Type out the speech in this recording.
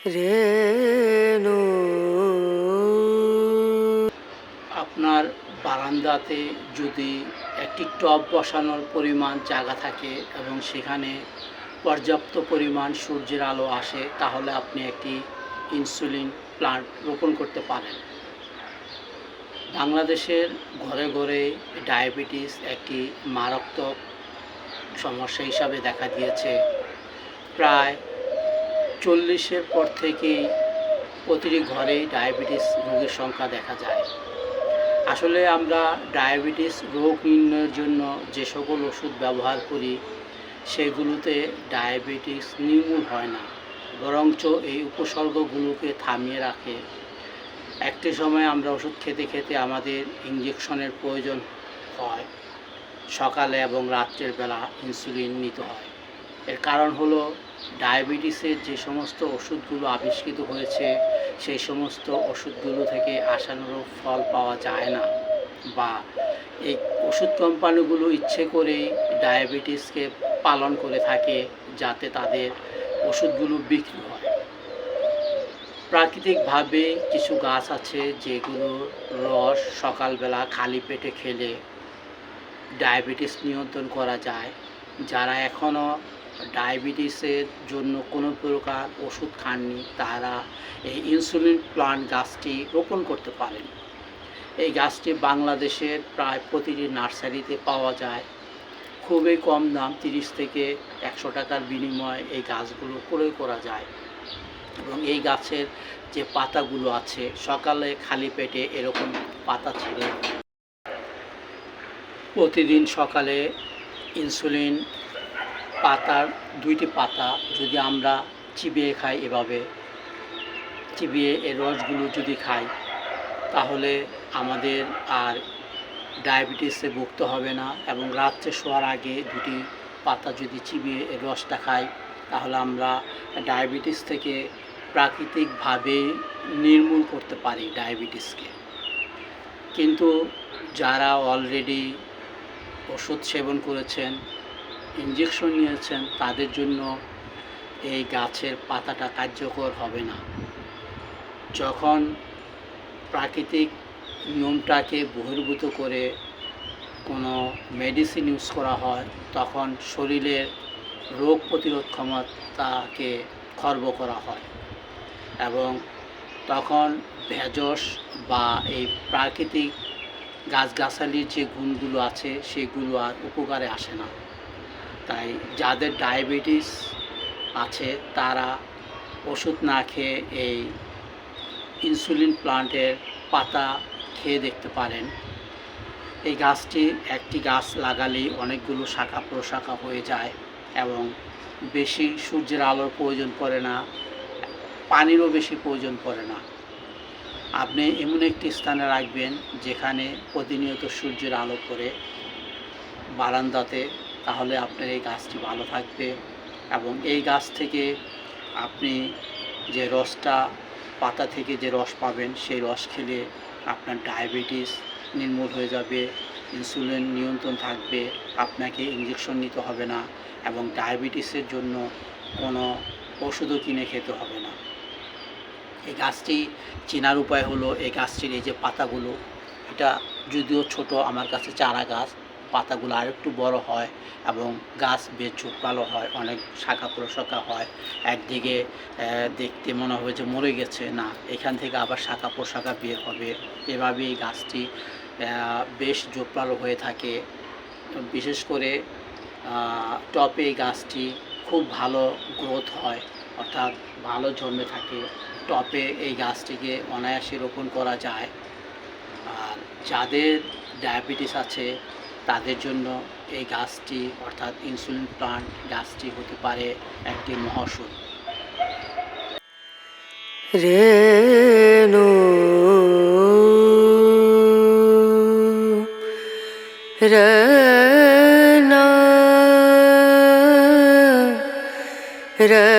রেণু আপনার বারান্দাতে যদি একটি টব বসানোর পরিমাণ জায়গা থাকে এবং সেখানে পর্যাপ্ত পরিমাণ সূর্যের আলো আসে, তাহলে আপনি একটি ইনসুলিন প্লান্ট রোপণ করতে পারেন। বাংলাদেশের ঘরে ঘরে ডায়াবেটিস একটি মারাত্মক সমস্যা হিসাবে দেখা দিয়েছে। প্রায় 40-এর পর থেকেই প্রতিটি ঘরেই ডায়াবেটিস রোগীর সংখ্যা দেখা যায়। আসলে আমরা ডায়াবেটিস রোগ নির্ণয়ের জন্য যে সকল ওষুধ ব্যবহার করি, সেগুলোতে ডায়াবেটিস নির্মূল হয় না, বরঞ্চ এই উপসর্গগুলোকে থামিয়ে রাখে। একটি সময় আমরা ওষুধ খেতে খেতে আমাদের ইঞ্জেকশনের প্রয়োজন হয়, সকালে এবং রাত্রের বেলা ইনসুলিন নিতে হয়। এর কারণ হলো ডায়াবেটিসের যে সমস্ত ওষুধগুলো আবিষ্কৃত হয়েছে, সেই সমস্ত ওষুধগুলো থেকে আশানুরূপ ফল পাওয়া যায় না, বা এই ওষুধ কোম্পানিগুলো ইচ্ছে করেই ডায়াবেটিসকে পালন করে থাকে যাতে তাদের ওষুধগুলো বিক্রি হয়। প্রাকৃতিকভাবে কিছু গাছ আছে যেগুলোর রস সকালবেলা খালি পেটে খেলে ডায়াবেটিস নিয়ন্ত্রণ করা যায়। যারা এখনও ডায়াবেটিসের জন্য কোনো প্রকার ওষুধ খাননি, তারা এই ইনসুলিন প্লান্ট গাছটি রোপণ করতে পারেন। এই গাছটি বাংলাদেশের প্রায় প্রতিটি নার্সারিতে পাওয়া যায়। খুবই কম দাম, 30 থেকে 100 টাকার বিনিময়ে এই গাছগুলো ক্রয় করা যায়। এবং এই গাছের যে পাতাগুলো আছে, সকালে খালি পেটে এরকম পাতা ছিঁড়ে প্রতিদিন সকালে ইনসুলিন পাতার 2টি পাতা যদি আমরা চিবিয়ে খাই, এভাবে চিবিয়ে এর রসগুলো যদি খাই, তাহলে আমাদের আর ডায়াবেটিসে ভুগতে হবে না। এবং রাত্রে শোয়ার আগে 2টি পাতা যদি চিবিয়ে এর রসটা খাই, তাহলে আমরা ডায়াবেটিস থেকে প্রাকৃতিকভাবে নির্মূল করতে পারি ডায়াবেটিসকে। কিন্তু যারা অলরেডি ওষুধ সেবন করেছেন, ইঞ্জেকশন নিয়েছেন, তাদের জন্য এই গাছের পাতাটা কার্যকর হবে না। যখন প্রাকৃতিক নিয়মটাকে বহির্ভূত করে কোনো মেডিসিন ইউজ করা হয়, তখন শরীরের রোগ প্রতিরোধ ক্ষমতাকে খর্ব করা হয় এবং তখন ভেষজ বা এই প্রাকৃতিক গাছগাছালির যে গুণগুলো আছে, সেগুলো আর উপকারে আসে না। তাই যাদের ডায়াবেটিস আছে, তারা ওষুধ না খেয়ে এই ইনসুলিন প্লান্টের পাতা খেয়ে দেখতে পারেন। এই গাছটি একটি গাছ লাগালেই অনেকগুলো শাখা প্রশাখা হয়ে যায় এবং বেশি সূর্যের আলোর প্রয়োজন পড়ে না, পানিরও বেশি প্রয়োজন পড়ে না। আপনি এমন একটি স্থানে রাখবেন যেখানে প্রতিনিয়ত সূর্যের আলো পড়ে, বারান্দাতে, তাহলে আপনার এই গাছটি ভালো থাকবে। এবং এই গাছ থেকে আপনি যে রসটা, পাতা থেকে যে রস পাবেন, সেই রস খেলে আপনার ডায়াবেটিস নির্মূল হয়ে যাবে, ইনসুলিন নিয়ন্ত্রণ থাকবে, আপনাকে ইঞ্জেকশন নিতে হবে না এবং ডায়াবেটিসের জন্য কোনো ওষুধও কিনে খেতে হবে না। এই গাছটি চেনার উপায় হলো, এই গাছটির এই যে পাতাগুলো, এটা যদিও ছোট, আমার কাছে চারা গাছ, পাতাগুলো আরেকটু বড় হয় এবং গাছ বেশ ঝোপালো হয়, অনেক শাখা প্রশাখা হয়। একদিকে দেখতে মনে হবে যে মরে গেছে, না, এখান থেকে আবার শাখা প্রশাখা বের হবে। এভাবে এই গাছটি বেশ ঝোপালো হয়ে থাকে। বিশেষ করে টপে এই গাছটি খুব ভালো গ্রোথ হয়, অর্থাৎ ভালো জন্মে থাকে। টপে এই গাছটিকে অনায়াসে রোপণ করা যায়। আর যাদের ডায়াবেটিস আছে, তাদের জন্য এই গাছটি, অর্থাৎ ইনসুলিন প্লান্ট গাছটি হতে পারে একটি মহাঔষধ। রেণু রেণা রেণা